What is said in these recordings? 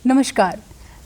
नमस्कार।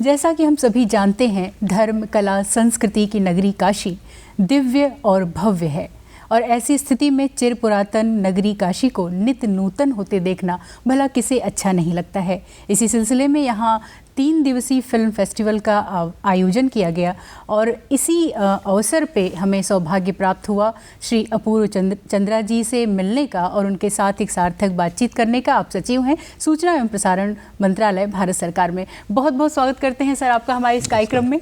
जैसा कि हम सभी जानते हैं, धर्म, कला, संस्कृति की नगरी काशी दिव्य और भव्य है और ऐसी स्थिति में चिर पुरातन नगरी काशी को नित्य नूतन होते देखना भला किसे अच्छा नहीं लगता है। इसी सिलसिले में यहाँ 3 दिवसीय फिल्म फेस्टिवल का आयोजन किया गया और इसी अवसर पे हमें सौभाग्य प्राप्त हुआ श्री अपूर्व चंद्रा जी से मिलने का और उनके साथ एक सार्थक बातचीत करने का। आप सचिव हैं सूचना एवं प्रसारण मंत्रालय भारत सरकार में। बहुत बहुत स्वागत करते हैं सर आपका हमारे इस कार्यक्रम में।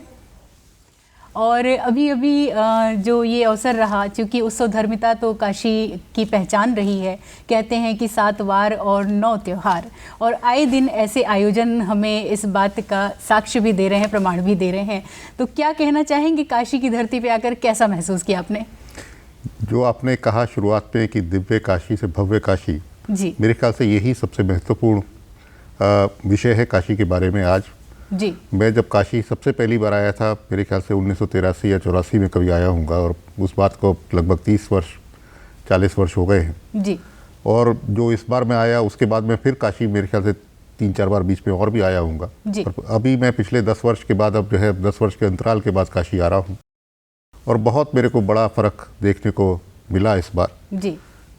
और अभी जो ये अवसर रहा, क्योंकि उत्सव धर्मिता तो काशी की पहचान रही है। कहते हैं कि 7 वार और 9 त्योहार, और आए दिन ऐसे आयोजन हमें इस बात का साक्ष्य भी दे रहे हैं, प्रमाण भी दे रहे हैं। तो क्या कहना चाहेंगे, काशी की धरती पे आकर कैसा महसूस किया आपने? जो आपने कहा शुरुआत में कि दिव्य काशी से भव्य काशी, जी, मेरे ख्याल से यही सबसे महत्वपूर्ण विषय है काशी के बारे में आज। जी, मैं जब काशी सबसे पहली बार आया था, मेरे ख्याल से 1983 या 84 में कभी आया हूँगा, और उस बात को लगभग 40 वर्ष हो गए हैं। जी। और जो इस बार मैं आया उसके बाद मैं फिर काशी मेरे ख्याल से 3-4 बार बीच में और भी आया हूँगा। अभी मैं पिछले 10 वर्ष के बाद, अब जो है 10 वर्ष के अंतराल के बाद काशी आ रहा हूँ, और बहुत मेरे को बड़ा फ़र्क देखने को मिला इस बार। जी।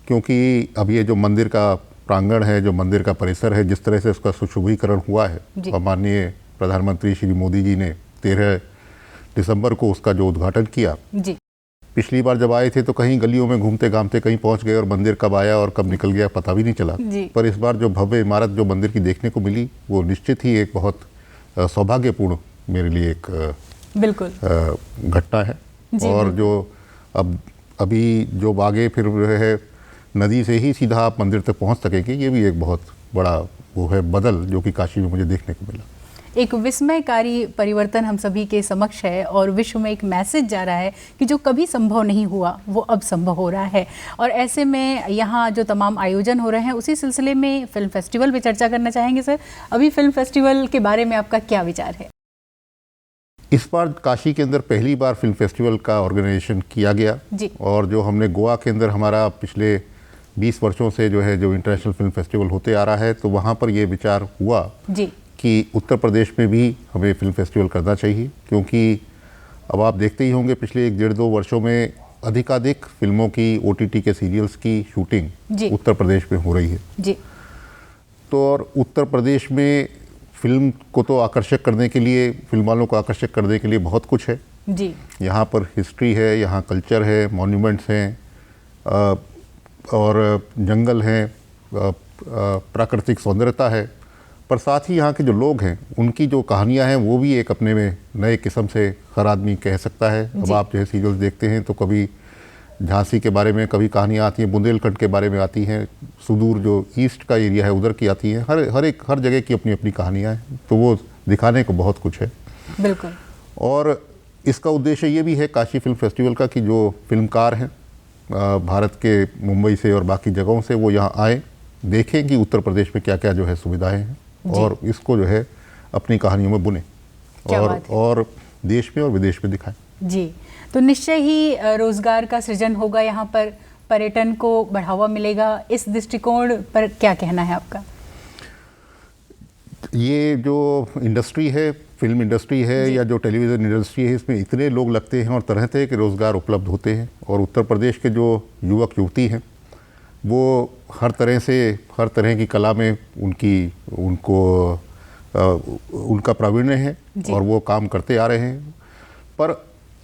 क्योंकि अब ये जो मंदिर का प्रांगण है, जो मंदिर का परिसर है, जिस तरह से उसका सुशोभीकरण हुआ है, और माननीय प्रधानमंत्री श्री मोदी जी ने 13 दिसंबर को उसका जो उद्घाटन किया। जी। पिछली बार जब आए थे तो कहीं गलियों में घूमते घामते कहीं पहुंच गए और मंदिर कब आया और कब निकल गया पता भी नहीं चला। पर इस बार जो भव्य इमारत जो मंदिर की देखने को मिली, वो निश्चित ही एक बहुत सौभाग्यपूर्ण मेरे लिए एक बिल्कुल घटना है। और जो अभी जो आगे फिर है, नदी से ही सीधा आप मंदिर तक पहुंच सकेंगे, ये भी एक बहुत बड़ा वो है बदल जो कि काशी में मुझे देखने को मिला। एक विस्मयकारी परिवर्तन हम सभी के समक्ष है और विश्व में एक मैसेज जा रहा है कि जो कभी संभव नहीं हुआ वो अब संभव हो रहा है। और ऐसे में यहाँ जो तमाम आयोजन हो रहे हैं, उसी सिलसिले में फिल्म फेस्टिवल पे चर्चा करना चाहेंगे सर। अभी फिल्म फेस्टिवल के बारे में आपका क्या विचार है? इस बार काशी के अंदर पहली बार फिल्म फेस्टिवल का ऑर्गेनाइजेशन किया गया जी। और जो हमने गोवा के अंदर हमारा पिछले 20 वर्षों से जो है जो इंटरनेशनल फिल्म फेस्टिवल होते आ रहा है, तो वहाँ पर ये विचार हुआ जी कि उत्तर प्रदेश में भी हमें फिल्म फेस्टिवल करना चाहिए। क्योंकि अब आप देखते ही होंगे पिछले 1-1.5-2 वर्षों में अधिकाधिक फिल्मों की, OTT के सीरियल्स की शूटिंग उत्तर प्रदेश में हो रही है जी। तो और उत्तर प्रदेश में फिल्म को तो आकर्षक करने के लिए, फिल्म वालों को आकर्षक करने के लिए बहुत कुछ है जी। यहाँ पर हिस्ट्री है, यहाँ कल्चर है, मॉन्यूमेंट्स हैं और जंगल हैं, प्राकृतिक सौंदर्यता है। पर साथ ही यहाँ के जो लोग हैं, उनकी जो कहानियाँ हैं, वो भी एक अपने में नए किस्म से हर आदमी कह सकता है। अब आप जो है सीरियल्स देखते हैं तो कभी झांसी के बारे में कभी कहानियाँ आती हैं, बुंदेलखंड के बारे में आती हैं, सुदूर जो ईस्ट का एरिया है उधर की आती हैं। हर जगह की अपनी अपनी कहानियाँ हैं, तो वो दिखाने को बहुत कुछ है। बिल्कुल। और इसका उद्देश्य ये भी है काशी फिल्म फेस्टिवल का कि जो फिल्मकार हैं भारत के मुंबई से और बाकी जगहों से, वो यहाँ आए, देखें कि उत्तर प्रदेश में क्या क्या जो है सुविधाएं हैं और इसको जो है अपनी कहानियों में बुने और देश में और विदेश में दिखाएं। जी, तो निश्चय ही रोजगार का सृजन होगा, यहाँ पर पर्यटन को बढ़ावा मिलेगा। इस दृष्टिकोण पर क्या कहना है आपका? ये जो इंडस्ट्री है, फिल्म इंडस्ट्री है या जो टेलीविज़न इंडस्ट्री है, इसमें इतने लोग लगते हैं और तरह तरह के रोज़गार उपलब्ध होते हैं। और उत्तर प्रदेश के जो युवक युवती हैं, वो हर तरह की कला में उनका प्रावीण्य है और वो काम करते आ रहे हैं। पर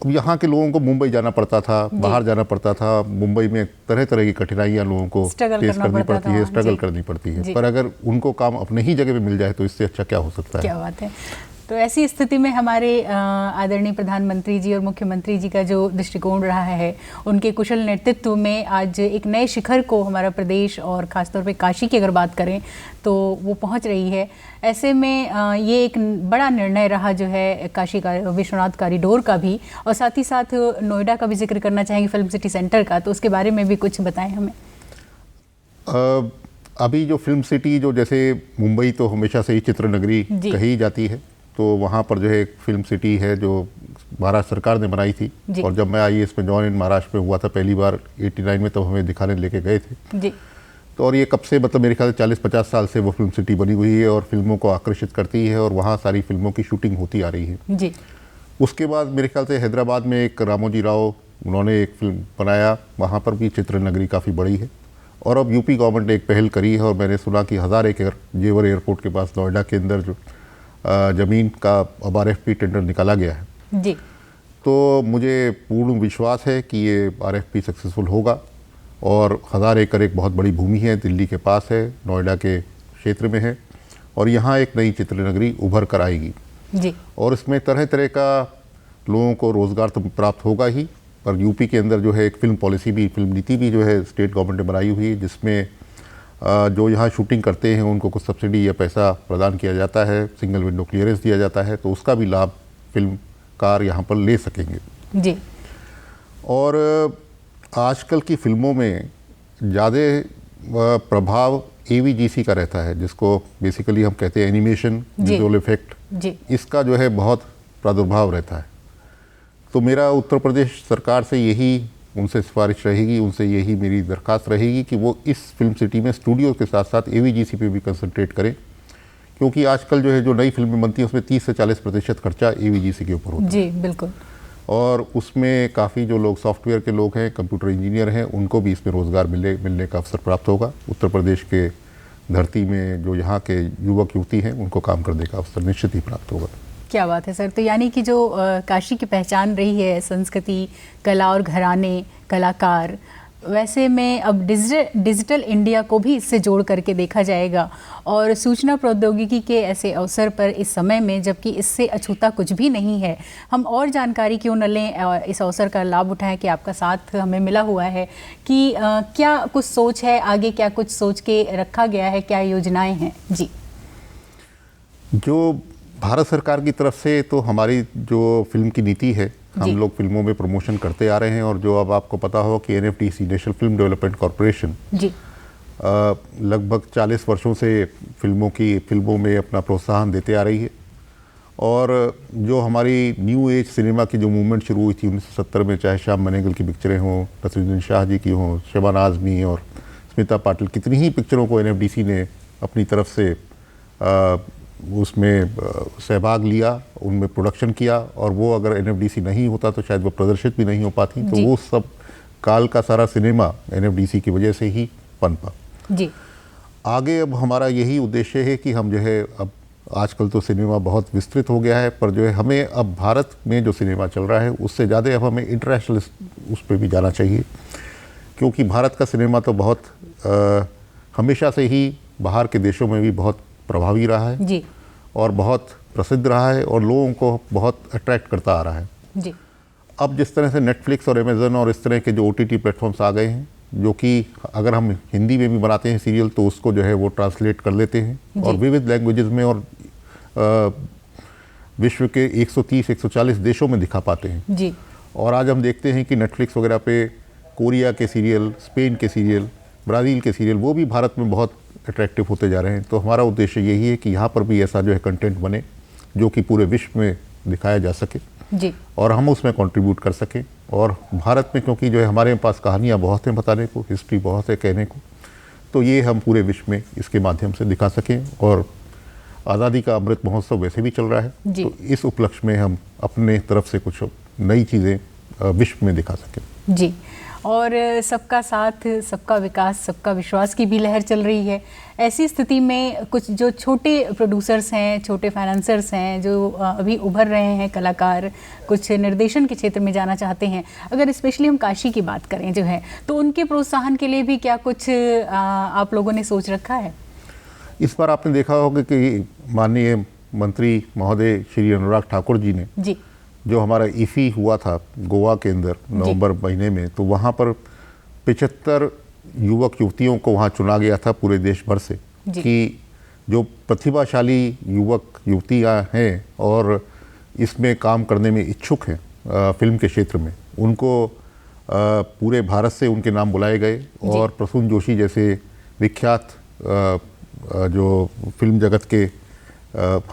यहाँ के लोगों को मुंबई जाना पड़ता था, बाहर जाना पड़ता था। मुंबई में तरह तरह की कठिनाइयाँ लोगों को फेस करनी पड़ती है, स्ट्रगल करनी पड़ती है। पर अगर उनको काम अपने ही जगह पे मिल जाए तो इससे अच्छा क्या हो सकता है? क्या बात है। तो ऐसी स्थिति में हमारे आदरणीय प्रधानमंत्री जी और मुख्यमंत्री जी का जो दृष्टिकोण रहा है, उनके कुशल नेतृत्व में आज एक नए शिखर को हमारा प्रदेश और ख़ासतौर पे काशी की अगर बात करें तो वो पहुंच रही है। ऐसे में ये एक बड़ा निर्णय रहा जो है काशी का विश्वनाथ कॉरिडोर का भी, और साथ ही साथ नोएडा का भी जिक्र करना चाहेंगे, फिल्म सिटी सेंटर का। तो उसके बारे में भी कुछ बताएं हमें। अभी जो फिल्म सिटी, जो जैसे मुंबई तो हमेशा से ही चित्र नगरी कही जाती है, तो वहाँ पर जो है एक फिल्म सिटी है जो महाराष्ट्र सरकार ने बनाई थी। और जब मैं IAS में जॉइन इन महाराष्ट्र में हुआ था पहली बार 89 में, तब हमें दिखाने लेके गए थे। तो और ये कब से, मतलब मेरे ख्याल से 40-50 साल से वो फिल्म सिटी बनी हुई है और फिल्मों को आकर्षित करती है और वहाँ सारी फिल्मों की शूटिंग होती आ रही है जी। उसके बाद मेरे ख्याल से हैदराबाद में एक रामोजी राव, उन्होंने एक फिल्म बनाया, वहाँ पर भी चित्र नगरी काफ़ी बड़ी है। और अब यूपी गवर्नमेंट ने एक पहल करी है और मैंने सुना कि 1000 एकड़ जेवर एयरपोर्ट के पास नोएडा के अंदर जो ज़मीन का अब RFP टेंडर निकाला गया है जी। तो मुझे पूर्ण विश्वास है कि ये RFP सक्सेसफुल होगा। और 1000 एकड़ एक बहुत बड़ी भूमि है, दिल्ली के पास है, नोएडा के क्षेत्र में है और यहाँ एक नई चित्र नगरी उभर कर आएगी जी। और इसमें तरह तरह का लोगों को रोज़गार तो प्राप्त होगा ही, पर यूपी के अंदर जो है एक फिल्म पॉलिसी भी, फिल्म नीति भी जो है स्टेट गवर्नमेंट ने बनाई हुई है, जिसमें जो यहाँ शूटिंग करते हैं उनको कुछ सब्सिडी या पैसा प्रदान किया जाता है, सिंगल विंडो क्लियरेंस दिया जाता है, तो उसका भी लाभ फिल्मकार यहाँ पर ले सकेंगे जी। और आजकल की फिल्मों में ज़्यादा प्रभाव AVGC का रहता है, जिसको बेसिकली हम कहते हैं एनिमेशन विजुअल इफेक्ट जी। इसका जो है बहुत प्रादुर्भाव रहता है। तो मेरा उत्तर प्रदेश सरकार से यही उनसे सिफारिश रहेगी, उनसे यही मेरी दरख्वास्त रहेगी कि वो इस फिल्म सिटी में स्टूडियो के साथ साथ AVGC पे भी कंसंट्रेट करें, क्योंकि आजकल जो है जो नई फिल्में बनती हैं उसमें 30 से 40% खर्चा AVGC के ऊपर होता है। जी बिल्कुल। और उसमें काफ़ी जो लोग सॉफ्टवेयर के लोग हैं, कंप्यूटर इंजीनियर हैं, उनको भी इसमें रोज़गार मिलने का अवसर प्राप्त होगा। उत्तर प्रदेश के धरती में जो यहाँ के युवक युवती हैं उनको काम करने का अवसर निश्चित ही प्राप्त होगा। क्या बात है सर। तो यानी कि जो काशी की पहचान रही है, संस्कृति, कला और घराने, कलाकार, वैसे में अब डिजिटल इंडिया को भी इससे जोड़ करके देखा जाएगा और सूचना प्रौद्योगिकी के ऐसे अवसर पर इस समय में, जबकि इससे अछूता कुछ भी नहीं है, हम और जानकारी क्यों न लें, इस अवसर का लाभ उठाएं कि आपका साथ हमें मिला हुआ है कि क्या कुछ सोच है आगे, क्या कुछ सोच के रखा गया है, क्या योजनाएं हैं? जी। जो भारत सरकार की तरफ से तो हमारी जो फिल्म की नीति है, हम लोग फिल्मों में प्रमोशन करते आ रहे हैं और जो अब आपको पता हो कि NFDC national film development corporation जी लगभग 40 वर्षों से फिल्मों में अपना प्रोत्साहन देते आ रही है। और जो हमारी न्यू एज सिनेमा की जो मूवमेंट शुरू हुई थी 1970 में, चाहे श्याम बेनेगल की पिक्चरें हों, नसीरुद्दीन शाह जी की हों, शबाना आज़मी और स्मिता पाटिल, कितनी ही पिक्चरों को NFDC ने अपनी तरफ से उसमें सहभाग लिया, उनमें प्रोडक्शन किया और वो अगर NFDC नहीं होता तो शायद वो प्रदर्शित भी नहीं हो पाती। तो वो सब काल का सारा सिनेमा NFDC की वजह से ही पनपा। जी। आगे अब हमारा यही उद्देश्य है कि हम जो है, अब आजकल तो सिनेमा बहुत विस्तृत हो गया है, पर जो है हमें अब भारत में जो सिनेमा चल रहा है उससे ज़्यादा अब हमें इंटरनेशनल उस पर भी जाना चाहिए, क्योंकि भारत का सिनेमा तो बहुत हमेशा से ही बाहर के देशों में भी बहुत प्रभावी रहा है जी। और बहुत प्रसिद्ध रहा है और लोगों को बहुत अट्रैक्ट करता आ रहा है जी। अब जिस तरह से नेटफ्लिक्स और अमेज़न और इस तरह के जो OTT प्लेटफॉर्म्स आ गए हैं, जो कि अगर हम हिंदी में भी बनाते हैं सीरियल तो उसको जो है वो ट्रांसलेट कर लेते हैं और विविध लैंग्वेजेस में और विश्व के 130-140 देशों में दिखा पाते हैं जी। और आज हम देखते हैं कि नेटफ्लिक्स वगैरह पे कोरिया के सीरियल, स्पेन के सीरियल, ब्राज़ील के सीरियल वो भी भारत में बहुत अट्रैक्टिव होते जा रहे हैं। तो हमारा उद्देश्य यही है कि यहाँ पर भी ऐसा जो है कंटेंट बने जो कि पूरे विश्व में दिखाया जा सके जी। और हम उसमें कंट्रीब्यूट कर सकें। और भारत में क्योंकि जो है हमारे पास कहानियाँ बहुत हैं बताने को, हिस्ट्री बहुत है कहने को, तो ये हम पूरे विश्व में इसके माध्यम से दिखा सकें। और आज़ादी का अमृत महोत्सव वैसे भी चल रहा है, तो इस उपलक्ष्य में हम अपने तरफ से कुछ नई चीज़ें विश्व में दिखा सकें। जी। और सबका साथ, सबका विकास, सबका विश्वास की भी लहर चल रही है। ऐसी स्थिति में कुछ जो छोटे प्रोड्यूसर्स हैं, छोटे फाइनेंसर्स हैं, जो अभी उभर रहे हैं, कलाकार कुछ निर्देशन के क्षेत्र में जाना चाहते हैं, अगर स्पेशली हम काशी की बात करें जो है, तो उनके प्रोत्साहन के लिए भी क्या कुछ आप लोगों ने सोच रखा है? इस बार आपने देखा होगा कि माननीय मंत्री महोदय श्री अनुराग ठाकुर जी ने जी जो हमारा IFFI हुआ था गोवा के अंदर नवंबर महीने में, तो वहाँ पर 75 युवक युवतियों को वहाँ चुना गया था पूरे देश भर से कि जो प्रतिभाशाली युवक युवतियाँ हैं और इसमें काम करने में इच्छुक हैं फिल्म के क्षेत्र में, उनको पूरे भारत से उनके नाम बुलाए गए और प्रसून जोशी जैसे विख्यात जो फिल्म जगत के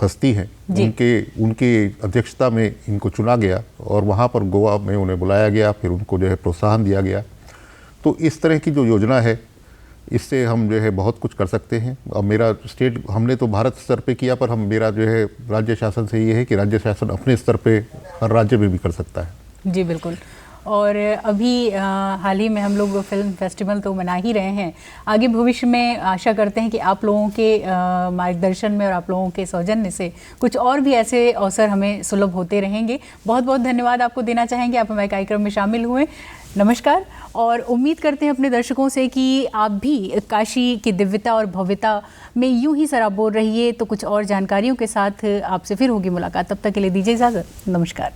हस्ती हैं उनके अध्यक्षता में इनको चुना गया और वहाँ पर गोवा में उन्हें बुलाया गया, फिर उनको जो है प्रोत्साहन दिया गया। तो इस तरह की जो योजना है इससे हम जो है बहुत कुछ कर सकते हैं। अब मेरा स्टेट हमने तो भारत स्तर पे किया, पर हम मेरा जो है राज्य शासन से ये है कि राज्य शासन अपने स्तर पे हर राज्य में भी कर सकता है। जी बिल्कुल। और अभी हाल ही में हम लोग फिल्म फेस्टिवल तो मना ही रहे हैं, आगे भविष्य में आशा करते हैं कि आप लोगों के मार्गदर्शन में और आप लोगों के सौजन्य से कुछ और भी ऐसे अवसर हमें सुलभ होते रहेंगे। बहुत बहुत धन्यवाद आपको देना चाहेंगे, आप हमारे कार्यक्रम में शामिल हुए। नमस्कार। और उम्मीद करते हैं अपने दर्शकों से कि आप भी काशी की दिव्यता और भव्यता में यूं ही सराबोर रहिए। तो कुछ और जानकारियों के साथ आपसे फिर होगी मुलाकात, तब तक के लिए दीजिए इजाज़त। नमस्कार।